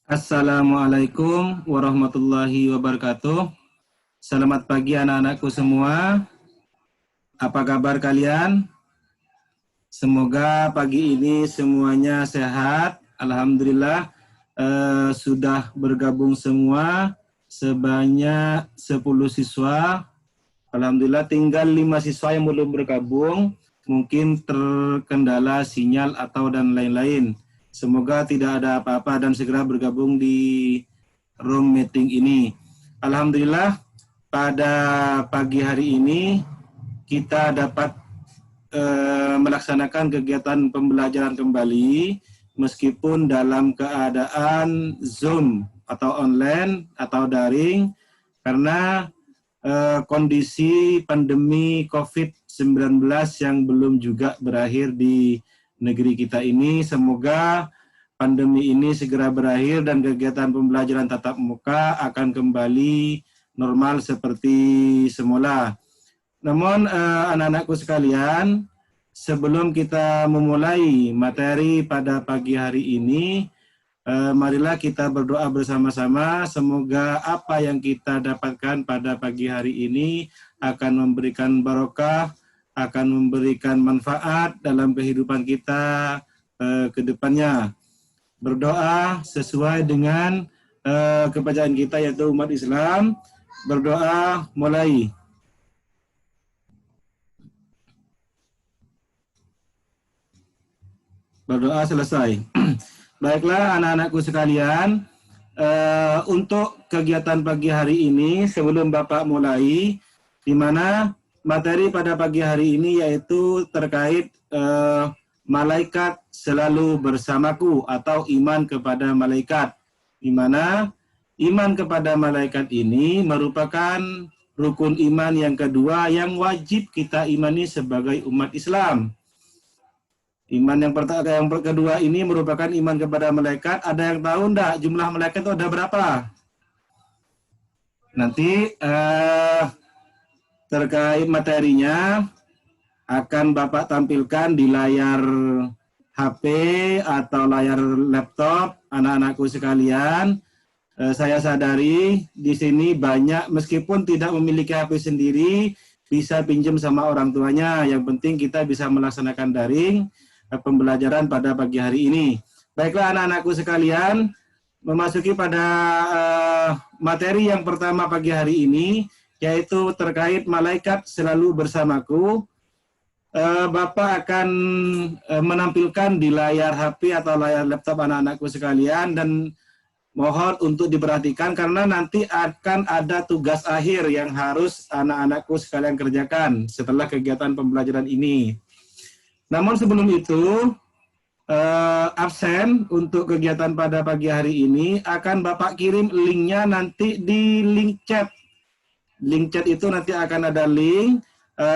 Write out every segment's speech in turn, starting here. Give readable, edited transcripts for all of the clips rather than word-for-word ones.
Assalamualaikum warahmatullahi wabarakatuh. Selamat pagi anak-anakku semua. Apa kabar kalian? Semoga pagi ini semuanya sehat. Alhamdulillah sudah bergabung semua sebanyak 10 siswa. Alhamdulillah tinggal 5 siswa yang belum bergabung. Mungkin terkendala sinyal atau dan lain-lain. Semoga tidak ada apa-apa dan segera bergabung di room meeting ini. Alhamdulillah pada pagi hari ini kita dapat melaksanakan kegiatan pembelajaran kembali meskipun dalam keadaan Zoom atau online atau daring karena kondisi pandemi COVID-19 yang belum juga berakhir di negeri kita ini. Semoga pandemi ini segera berakhir dan kegiatan pembelajaran tatap muka akan kembali normal seperti semula. Namun anak-anakku sekalian, sebelum kita memulai materi pada pagi hari ini, marilah kita berdoa bersama-sama. Semoga apa yang kita dapatkan pada pagi hari ini akan memberikan barokah, akan memberikan manfaat dalam kehidupan kita ke depannya. Berdoa sesuai dengan kepercayaan kita yaitu umat Islam. Berdoa mulai. Berdoa selesai. Baiklah anak-anakku sekalian, untuk kegiatan pagi hari ini sebelum Bapak mulai, di mana materi pada pagi hari ini yaitu terkait malaikat selalu bersamaku atau iman kepada malaikat. Di mana iman kepada malaikat ini merupakan rukun iman yang kedua yang wajib kita imani sebagai umat Islam. Iman yang kedua ini merupakan iman kepada malaikat. Ada yang tahu enggak jumlah malaikat itu ada berapa? Nanti terkait materinya akan Bapak tampilkan di layar HP atau layar laptop anak-anakku sekalian. Saya sadari di sini banyak meskipun tidak memiliki HP sendiri bisa pinjam sama orang tuanya. Yang penting kita bisa melaksanakan daring pembelajaran pada pagi hari ini. Baiklah anak-anakku sekalian, memasuki pada materi yang pertama pagi hari ini, yaitu terkait malaikat selalu bersamaku. Bapak akan menampilkan di layar HP atau layar laptop anak-anakku sekalian dan mohon untuk diperhatikan karena nanti akan ada tugas akhir yang harus anak-anakku sekalian kerjakan setelah kegiatan pembelajaran ini. Namun sebelum itu, absen untuk kegiatan pada pagi hari ini akan Bapak kirim linknya nanti di link chat. Link chat itu nanti akan ada link,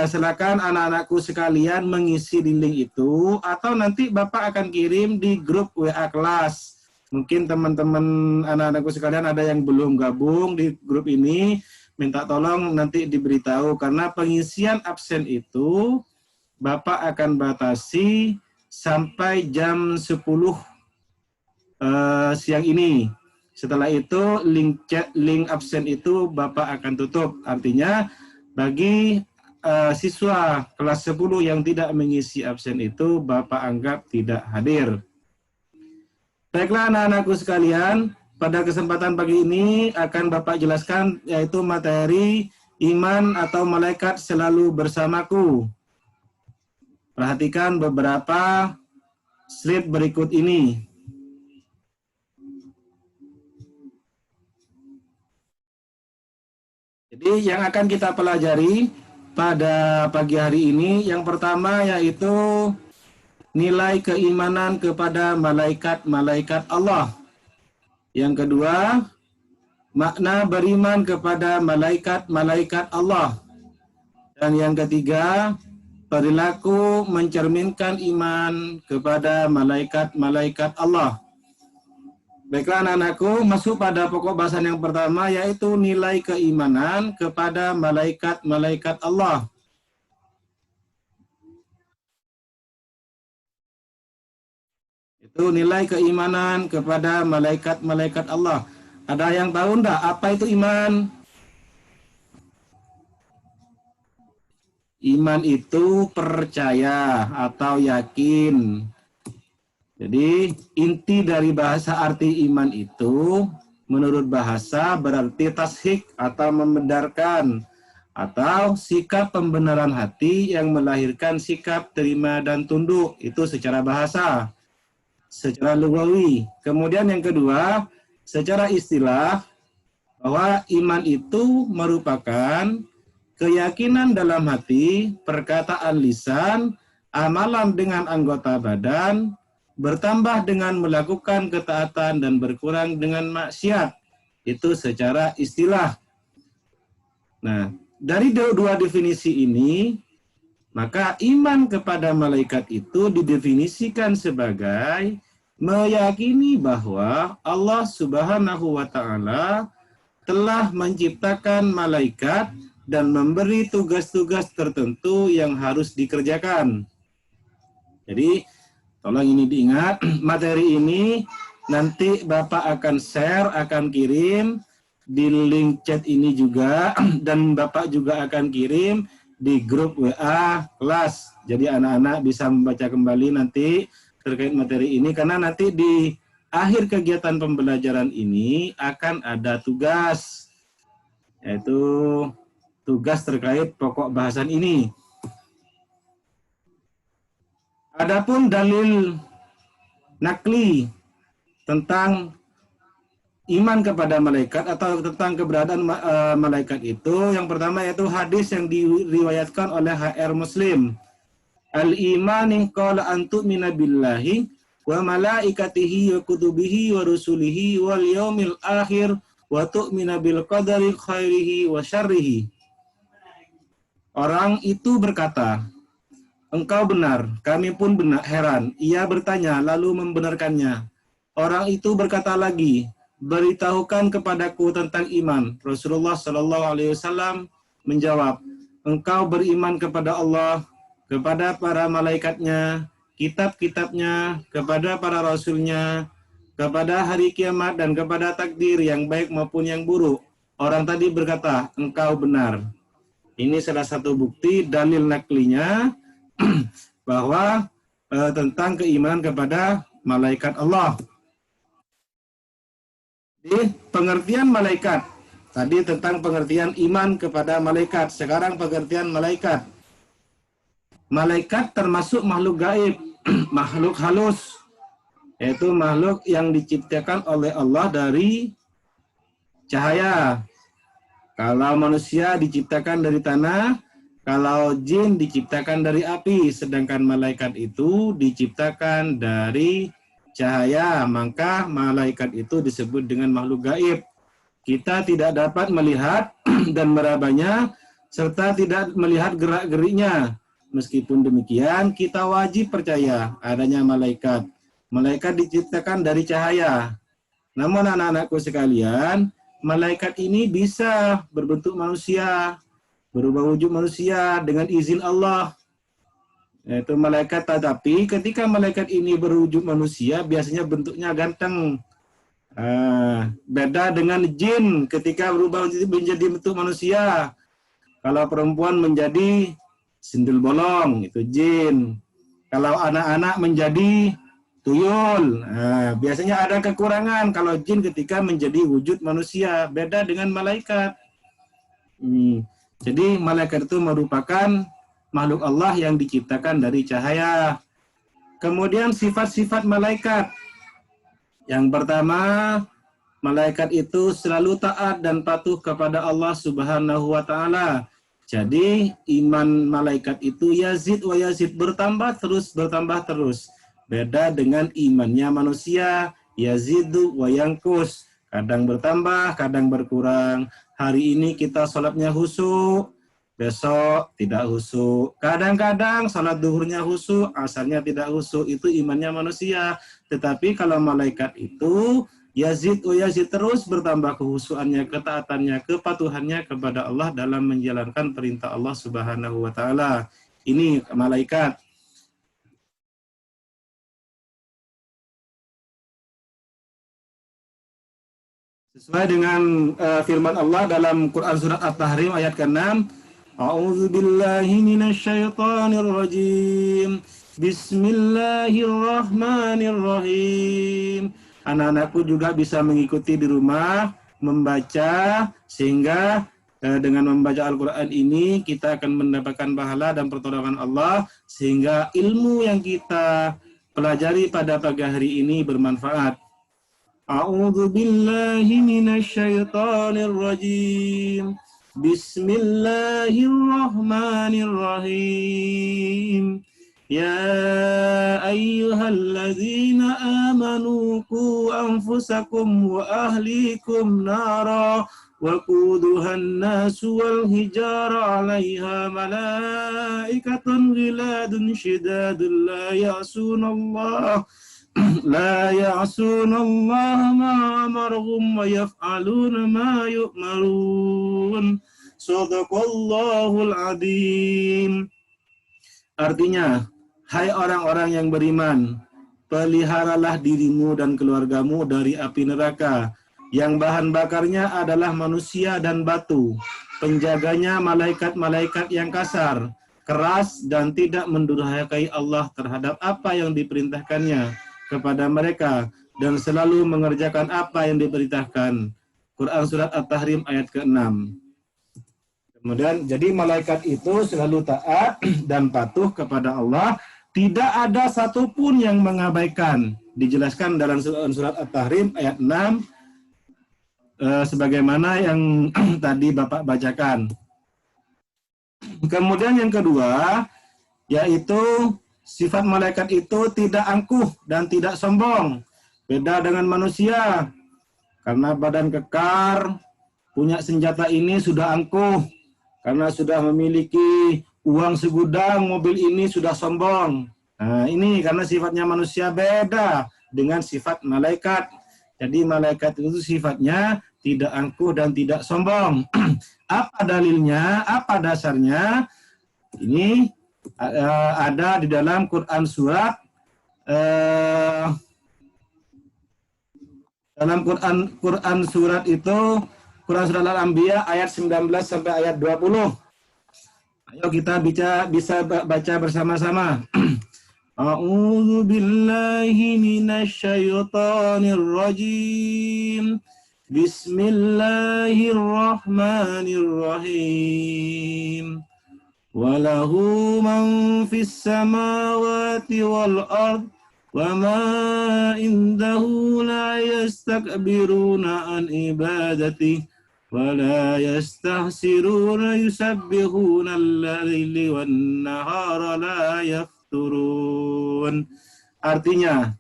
silakan anak-anakku sekalian mengisi di link itu, atau nanti Bapak akan kirim di grup WA kelas. Mungkin teman-teman anak-anakku sekalian ada yang belum gabung di grup ini, minta tolong nanti diberitahu, karena pengisian absen itu Bapak akan batasi sampai jam 10 siang ini. Setelah itu link absen itu Bapak akan tutup. Artinya bagi siswa kelas 10 yang tidak mengisi absen itu Bapak anggap tidak hadir. Baiklah anak-anakku sekalian, pada kesempatan pagi ini akan Bapak jelaskan yaitu materi iman atau malaikat selalu bersamaku. Perhatikan beberapa slide berikut ini. Jadi yang akan kita pelajari pada pagi hari ini, yang pertama yaitu nilai keimanan kepada malaikat-malaikat Allah. Yang kedua, makna beriman kepada malaikat-malaikat Allah. Dan yang ketiga, perilaku mencerminkan iman kepada malaikat-malaikat Allah. Baiklah anak-anakku, masuk pada pokok bahasan yang pertama, yaitu nilai keimanan kepada malaikat-malaikat Allah. Itu nilai keimanan kepada malaikat-malaikat Allah. Ada yang tahu enggak apa itu iman? Iman itu percaya atau yakin. Jadi inti dari bahasa arti iman itu menurut bahasa berarti tasdik atau membenarkan atau sikap pembenaran hati yang melahirkan sikap terima dan tunduk. Itu secara bahasa, secara lugawi. Kemudian yang kedua, secara istilah bahwa iman itu merupakan keyakinan dalam hati, perkataan lisan, amalan dengan anggota badan, bertambah dengan melakukan ketaatan dan berkurang dengan maksiat. Itu secara istilah. Nah, dari dua definisi ini, maka iman kepada malaikat itu didefinisikan sebagai meyakini bahwa Allah Subhanahu wa Ta'ala telah menciptakan malaikat dan memberi tugas-tugas tertentu yang harus dikerjakan. Jadi, tolong ini diingat, materi ini nanti Bapak akan share, akan kirim di link chat ini juga, dan Bapak juga akan kirim di grup WA kelas. Jadi anak-anak bisa membaca kembali nanti terkait materi ini, karena nanti di akhir kegiatan pembelajaran ini akan ada tugas, yaitu tugas terkait pokok bahasan ini. Adapun dalil nakli tentang iman kepada malaikat atau tentang keberadaan malaikat itu, yang pertama yaitu hadis yang diriwayatkan oleh HR Muslim. Al-iman qala an tu'mina billahi wa malaikatihi wa kutubihi wa rusulihi wal yaumil akhir wa tu'mina bil qadari khairihi wa syarrihi. Orang itu berkata, engkau benar, kami pun benar, heran. Ia bertanya, lalu membenarkannya. Orang itu berkata lagi, beritahukan kepadaku tentang iman. Rasulullah Shallallahu Alaihi Wasallam menjawab, engkau beriman kepada Allah, kepada para malaikatnya, kitab-kitabnya, kepada para rasulnya, kepada hari kiamat, dan kepada takdir yang baik maupun yang buruk. Orang tadi berkata, engkau benar. Ini salah satu bukti dalil naklinya bahwa tentang keimanan kepada malaikat Allah. Jadi pengertian malaikat tadi tentang pengertian iman kepada malaikat. Sekarang pengertian malaikat. Malaikat termasuk makhluk gaib, makhluk halus, yaitu makhluk yang diciptakan oleh Allah dari cahaya. Kalau manusia diciptakan dari tanah, kalau jin diciptakan dari api, sedangkan malaikat itu diciptakan dari cahaya, maka malaikat itu disebut dengan makhluk gaib. Kita tidak dapat melihat dan merabanya, serta tidak melihat gerak-geriknya. Meskipun demikian, kita wajib percaya adanya malaikat. Malaikat diciptakan dari cahaya. Namun anak-anakku sekalian, malaikat ini bisa berbentuk manusia, berubah wujud manusia dengan izin Allah. Yaitu malaikat, tetapi ketika malaikat ini berwujud manusia, biasanya bentuknya ganteng. Beda dengan jin ketika berubah menjadi bentuk manusia. Kalau perempuan menjadi sindul bolong, itu jin. Kalau anak-anak menjadi tuyul. Biasanya ada kekurangan kalau jin ketika menjadi wujud manusia. Beda dengan malaikat. Jadi malaikat itu merupakan makhluk Allah yang diciptakan dari cahaya. Kemudian sifat-sifat malaikat. Yang pertama, malaikat itu selalu taat dan patuh kepada Allah Subhanahu wa Ta'ala. Jadi iman malaikat itu yazid wa yazid, bertambah terus. Beda dengan imannya manusia, yazidu wa yankus, Kadang bertambah, kadang berkurang. Hari ini kita sholatnya khusyuk, besok tidak khusyuk. Kadang-kadang sholat duhurnya khusyuk, asarnya tidak khusyuk. Itu imannya manusia. Tetapi kalau malaikat itu yazid yazid terus bertambah kekhusyukannya, ketaatannya, kepatuhannya kepada Allah dalam menjalankan perintah Allah Subhanahu wa taala. Ini malaikat. Sesuai dengan firman Allah dalam Quran surat At-Tahrim ayat ke-6, A'udzu billahi minasyaitonir rajim. Bismillahirrahmanirrahim. Anak-anakku juga bisa mengikuti di rumah membaca, sehingga dengan membaca Al-Quran ini kita akan mendapatkan pahala dan pertolongan Allah, sehingga ilmu yang kita pelajari pada pagi hari ini bermanfaat. A'udzu billahi minasyaitonir rajim. Bismillahirrahmanirrahim. Ya ayyuhalladzina amanu qu anfusakum wa ahlikum nara وقودها الناس والحجارة عليها ملائكة غلاد شداد لا يعصون الله ما أمرهم ويفعلون ما يؤمرون. Shadaqallahul Adzim. Artinya, hai orang-orang yang beriman, peliharalah dirimu dan keluargamu dari api neraka, yang bahan bakarnya adalah manusia dan batu. Penjaganya malaikat-malaikat yang kasar, keras, dan tidak mendurhakai Allah terhadap apa yang diperintahkannya kepada mereka, dan selalu mengerjakan apa yang diperintahkan. Quran Surat At-Tahrim ayat ke-6. Kemudian, jadi malaikat itu selalu taat dan patuh kepada Allah. Tidak ada satupun yang mengabaikan. Dijelaskan dalam Surat At-Tahrim ayat 6, sebagaimana yang tadi Bapak bacakan. Kemudian yang kedua, yaitu sifat malaikat itu tidak angkuh dan tidak sombong. Beda dengan manusia. Karena badan kekar, punya senjata ini sudah angkuh. Karena sudah memiliki uang segudang, mobil ini sudah sombong. Nah, ini karena sifatnya manusia beda dengan sifat malaikat. Jadi malaikat itu sifatnya tidak angkuh dan tidak sombong. Apa dalilnya? Apa dasarnya? Ini ada di dalam Quran surat Quran surat itu Quran surat Al-Anbiya ayat 19 sampai ayat 20. Ayo kita bisa baca bersama-sama. A'udzu billahi minasyaitonir rajim. Bismillahirrahmanirrahim. Walahu man fis samawati wal ard wa ma indahu la yastakbiruna an ibadatihi wa la yastahsiruna yusabbihuna al-laili wan nahara la yafturun. Artinya,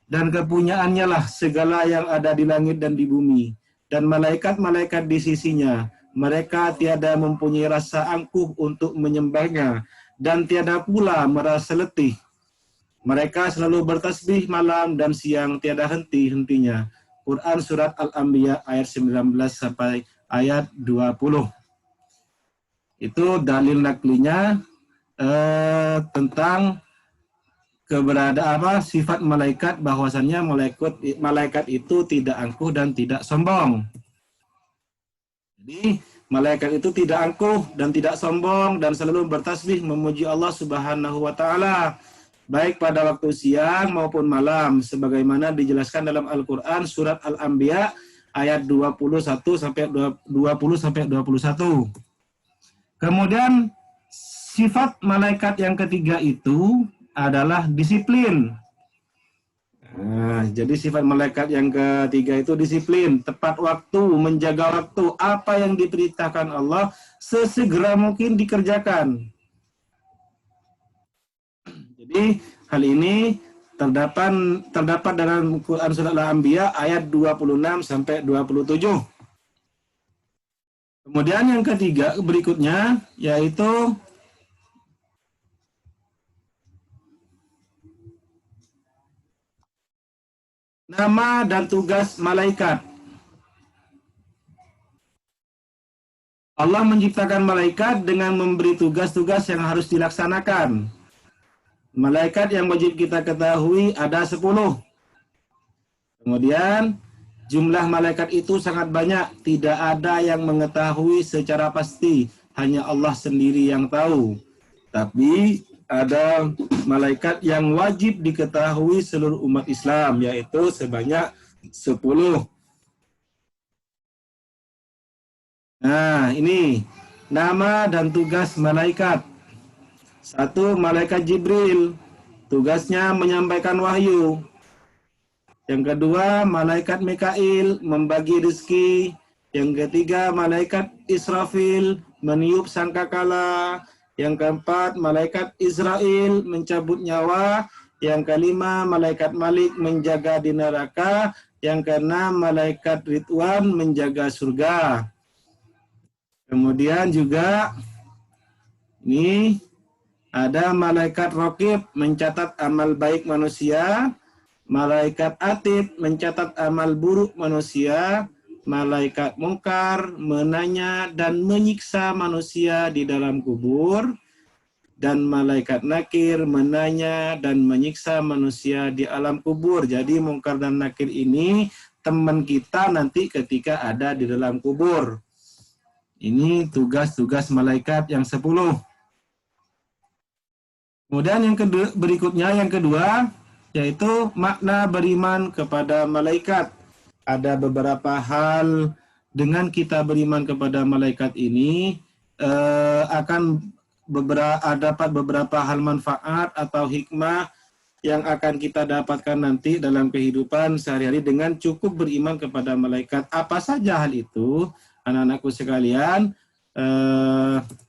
dan kepunyaannya lah segala yang ada di langit dan di bumi, dan malaikat-malaikat di sisinya. Mereka tiada mempunyai rasa angkuh untuk menyembahnya, dan tiada pula merasa letih. Mereka selalu bertasbih malam dan siang, tiada henti-hentinya. Quran Surat Al-Anbiya ayat 19 sampai ayat 20. Itu dalil naklinya tentang keberadaan sifat malaikat, bahwasannya malaikat itu tidak angkuh dan tidak sombong. Jadi malaikat itu tidak angkuh dan tidak sombong dan selalu bertasbih memuji Allah Subhanahu wa taala baik pada waktu siang maupun malam, sebagaimana dijelaskan dalam Al-Qur'an surat Al-Anbiya ayat 21 sampai 21. Kemudian sifat malaikat yang ketiga itu adalah disiplin. Nah, jadi sifat malaikat yang ketiga itu disiplin, tepat waktu, menjaga waktu, apa yang diperintahkan Allah sesegera mungkin dikerjakan. Jadi hal ini terdapat dalam Quran Surat Al-Anbiya ayat 26 sampai 27. Kemudian yang ketiga berikutnya yaitu nama dan tugas malaikat. Allah menciptakan malaikat dengan memberi tugas-tugas yang harus dilaksanakan. Malaikat yang wajib kita ketahui ada 10. Kemudian jumlah malaikat itu sangat banyak, tidak ada yang mengetahui secara pasti, hanya Allah sendiri yang tahu. Tapi ada malaikat yang wajib diketahui seluruh umat Islam, yaitu sebanyak 10. Nah, ini nama dan tugas malaikat. 1. Malaikat Jibril, tugasnya menyampaikan wahyu. Yang kedua, malaikat Mikail, membagi rezeki. Yang ketiga, malaikat Israfil, meniup sangkakala. Yang keempat, malaikat Israel, mencabut nyawa. Yang kelima, malaikat Malik, menjaga di neraka. Yang keenam, malaikat Ridwan, menjaga surga. Kemudian juga ini ada malaikat Raqib, mencatat amal baik manusia. Malaikat Atid, mencatat amal buruk manusia. Malaikat Mungkar, menanya dan menyiksa manusia di dalam kubur. Dan malaikat Nakir, menanya dan menyiksa manusia di alam kubur. Jadi Mungkar dan Nakir ini teman kita nanti ketika ada di dalam kubur. Ini tugas-tugas malaikat yang 10. Kemudian yang berikutnya, yang kedua, yaitu makna beriman kepada malaikat. Ada beberapa hal dengan kita beriman kepada malaikat ini akan dapat beberapa hal manfaat atau hikmah yang akan kita dapatkan nanti dalam kehidupan sehari-hari dengan cukup beriman kepada malaikat. Apa saja hal itu? Anak-anakku sekalian,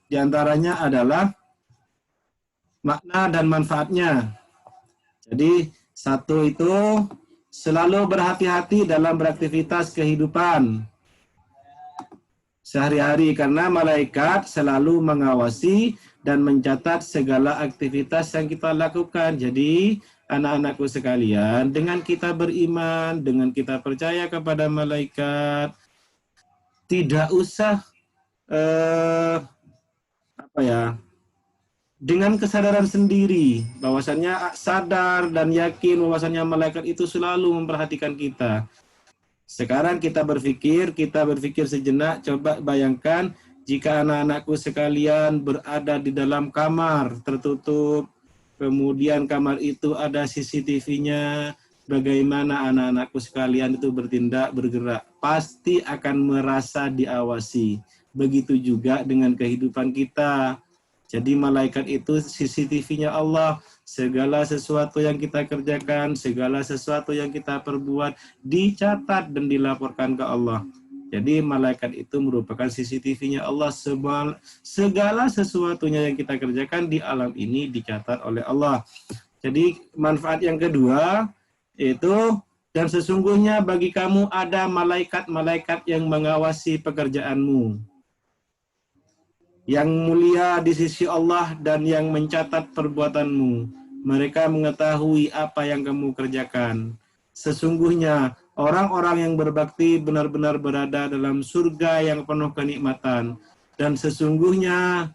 diantaranya adalah makna dan manfaatnya. Jadi, 1 itu selalu berhati-hati dalam beraktivitas kehidupan sehari-hari, karena malaikat selalu mengawasi dan mencatat segala aktivitas yang kita lakukan. Jadi, anak-anakku sekalian, dengan kita beriman, dengan kita percaya kepada malaikat, tidak usah dengan kesadaran sendiri, bahwasannya sadar dan yakin bahwasannya malaikat itu selalu memperhatikan kita. Sekarang kita berpikir sejenak, coba bayangkan jika anak-anakku sekalian berada di dalam kamar tertutup, kemudian kamar itu ada CCTV-nya, bagaimana anak-anakku sekalian itu bertindak, bergerak, pasti akan merasa diawasi. Begitu juga dengan kehidupan kita. Jadi malaikat itu CCTV-nya Allah. Segala sesuatu yang kita kerjakan, segala sesuatu yang kita perbuat, dicatat dan dilaporkan ke Allah. Jadi malaikat itu merupakan CCTV-nya Allah. Segala sesuatunya yang kita kerjakan di alam ini dicatat oleh Allah. Jadi manfaat yang kedua, itu, dan sesungguhnya bagi kamu ada malaikat-malaikat yang mengawasi pekerjaanmu, yang mulia di sisi Allah dan yang mencatat perbuatanmu. Mereka mengetahui apa yang kamu kerjakan. Sesungguhnya orang-orang yang berbakti benar-benar berada dalam surga yang penuh kenikmatan, dan sesungguhnya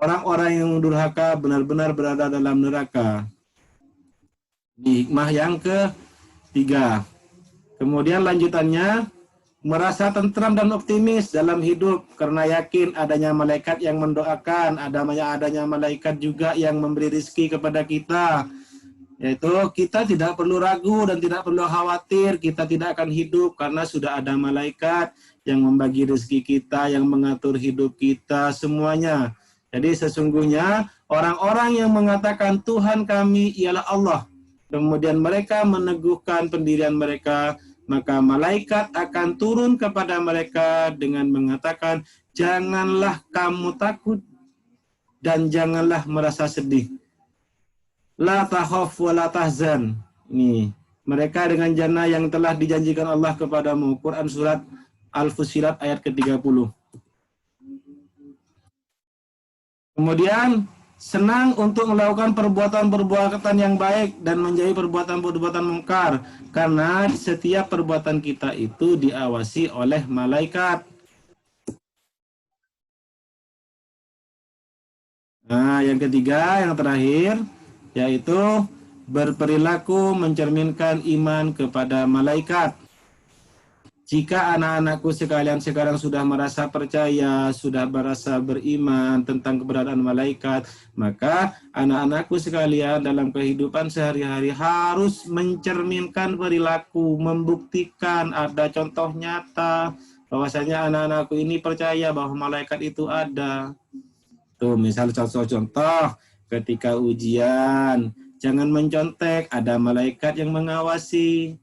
orang-orang yang durhaka benar-benar berada dalam neraka. Di hikmah yang ketiga. Kemudian lanjutannya, merasa tentram dan optimis dalam hidup karena yakin adanya malaikat yang mendoakan, adanya malaikat juga yang memberi rezeki kepada kita. Yaitu kita tidak perlu ragu dan tidak perlu khawatir, kita tidak akan hidup karena sudah ada malaikat yang membagi rezeki kita, yang mengatur hidup kita semuanya. Jadi sesungguhnya orang-orang yang mengatakan Tuhan kami ialah Allah, kemudian mereka meneguhkan pendirian mereka, maka malaikat akan turun kepada mereka dengan mengatakan, janganlah kamu takut dan janganlah merasa sedih. La takhaf wa la tahzan. Ini mereka dengan jannah yang telah dijanjikan Allah kepadamu. Quran surat Al-Fussilat ayat ke-30. Kemudian senang untuk melakukan perbuatan-perbuatan yang baik dan menjauhi perbuatan-perbuatan mungkar, karena setiap perbuatan kita itu diawasi oleh malaikat. Nah, yang ketiga, yang terakhir, yaitu berperilaku mencerminkan iman kepada malaikat. Jika anak-anakku sekalian sekarang sudah merasa percaya, sudah merasa beriman tentang keberadaan malaikat, maka anak-anakku sekalian dalam kehidupan sehari-hari harus mencerminkan perilaku, membuktikan ada contoh nyata bahwasanya anak-anakku ini percaya bahwa malaikat itu ada. Tuh, misal contoh-contoh ketika ujian, jangan mencontek, ada malaikat yang mengawasi.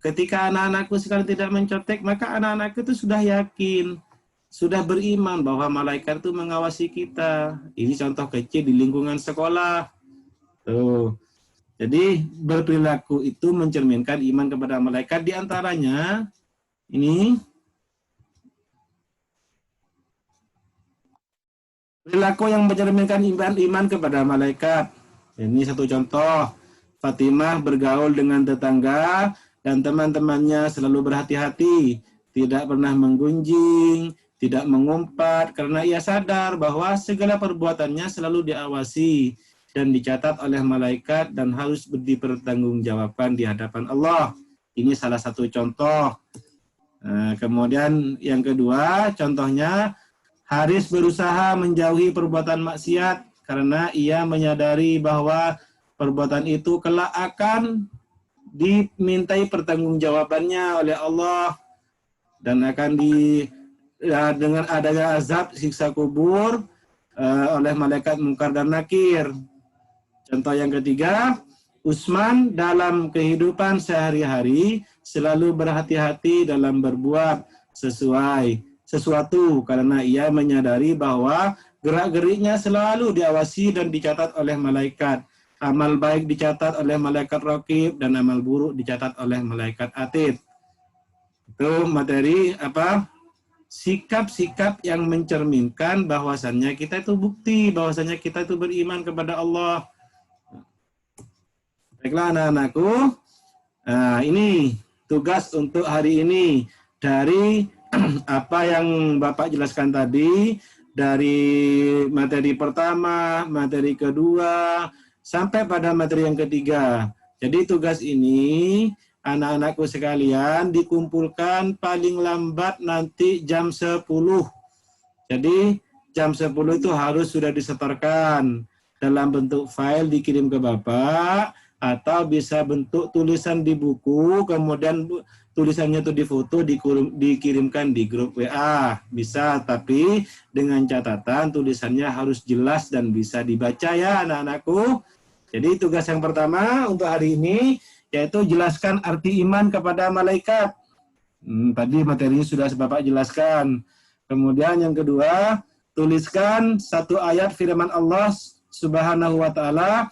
Ketika anak-anakku sekarang tidak mencontek, maka anak-anakku itu sudah yakin, sudah beriman bahwa malaikat itu mengawasi kita. Ini contoh kecil di lingkungan sekolah. Tuh. Jadi berperilaku itu mencerminkan iman kepada malaikat. Di antaranya ini perilaku yang mencerminkan iman kepada malaikat. Ini satu contoh. Fatimah bergaul dengan tetangga dan teman-temannya selalu berhati-hati, tidak pernah menggunjing, tidak mengumpat, karena ia sadar bahwa segala perbuatannya selalu diawasi dan dicatat oleh malaikat dan harus dipertanggungjawabkan di hadapan Allah. Ini salah satu contoh. Nah, kemudian yang kedua, contohnya Haris berusaha menjauhi perbuatan maksiat karena ia menyadari bahwa perbuatan itu kelak akan dimintai pertanggungjawabannya oleh Allah dan akan dengan adanya azab siksa kubur oleh malaikat Munkar dan Nakir. Contoh yang ketiga, Usman dalam kehidupan sehari-hari selalu berhati-hati dalam berbuat sesuatu karena ia menyadari bahwa gerak-geriknya selalu diawasi dan dicatat oleh malaikat. Amal baik dicatat oleh malaikat Raqib dan amal buruk dicatat oleh malaikat Atid. Itu materi apa? Sikap-sikap yang mencerminkan bahwasannya kita itu bukti bahwasannya kita itu beriman kepada Allah. Baiklah anak-anakku, nah ini tugas untuk hari ini dari apa yang Bapak jelaskan tadi, dari materi pertama, materi kedua, sampai pada materi yang ketiga. Jadi tugas ini anak-anakku sekalian dikumpulkan paling lambat nanti jam 10. Jadi jam 10 itu harus sudah disetorkan dalam bentuk file dikirim ke Bapak, atau bisa bentuk tulisan di buku, kemudian tulisannya itu difoto, dikirimkan di grup WA. Bisa, tapi dengan catatan tulisannya harus jelas dan bisa dibaca ya anak-anakku. Jadi tugas yang pertama untuk hari ini, yaitu jelaskan arti iman kepada malaikat. Tadi materinya sudah Bapak jelaskan. Kemudian yang kedua, tuliskan satu ayat firman Allah Subhanahu wa Ta'ala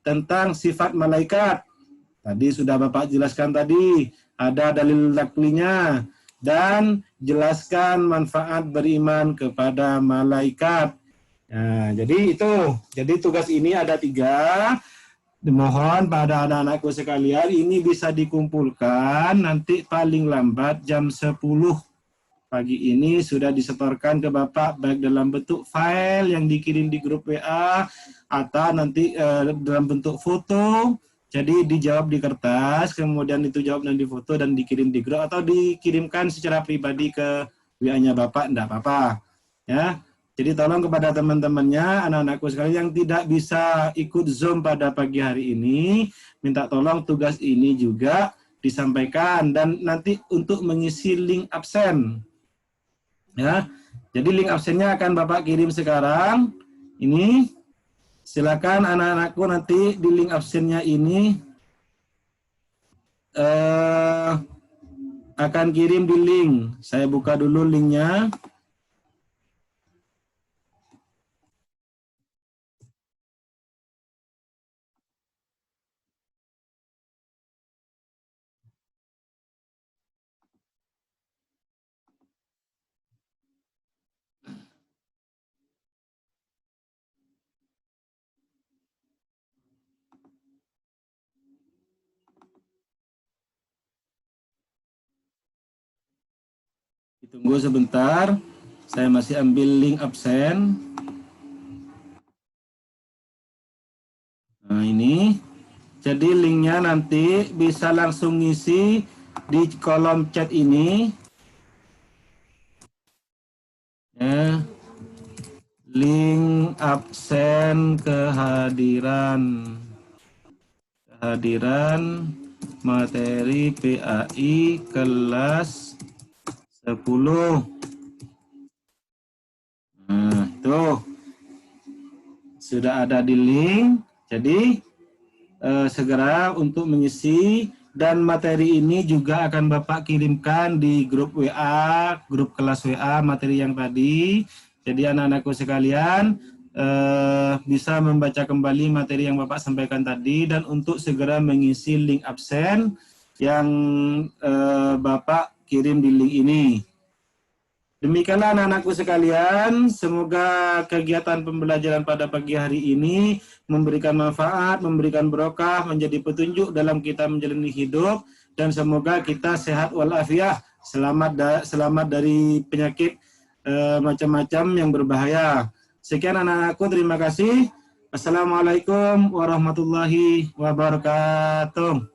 tentang sifat malaikat. Tadi sudah Bapak jelaskan tadi, ada dalil naklinya, dan jelaskan manfaat beriman kepada malaikat. Nah, jadi itu. Jadi tugas ini ada 3. Mohon pada anak-anakku sekalian, ini bisa dikumpulkan nanti paling lambat jam 10 pagi ini sudah disetorkan ke Bapak baik dalam bentuk file yang dikirim di grup WA atau nanti dalam bentuk foto. Jadi dijawab di kertas, kemudian itu jawab dan difoto dan dikirim di grup atau dikirimkan secara pribadi ke WA-nya Bapak, enggak apa-apa. Ya. Jadi tolong kepada teman-temannya, anak-anakku sekalian yang tidak bisa ikut Zoom pada pagi hari ini, minta tolong tugas ini juga disampaikan dan nanti untuk mengisi link absen. Ya, jadi link absennya akan Bapak kirim sekarang. Ini, silakan anak-anakku nanti di link absennya ini akan kirim di link. Saya buka dulu linknya. Ditunggu sebentar, saya masih ambil link absen. Nah ini, jadi linknya nanti bisa langsung ngisi di kolom chat ini. Ya, link absen kehadiran materi PAI kelas 10. Nah, itu sudah ada di link. Jadi segera untuk mengisi, dan materi ini juga akan Bapak kirimkan di grup WA, grup kelas WA materi yang tadi. Jadi anak-anakku sekalian bisa membaca kembali materi yang Bapak sampaikan tadi, dan untuk segera mengisi link absen yang Bapak kirim di link ini. Demikianlah anak-anakku sekalian, semoga kegiatan pembelajaran pada pagi hari ini memberikan manfaat, memberikan berkah, menjadi petunjuk dalam kita menjalani hidup, dan semoga kita sehat walafiat, selamat dari penyakit macam-macam yang berbahaya. Sekian anak-anakku, terima kasih. Assalamualaikum warahmatullahi wabarakatuh.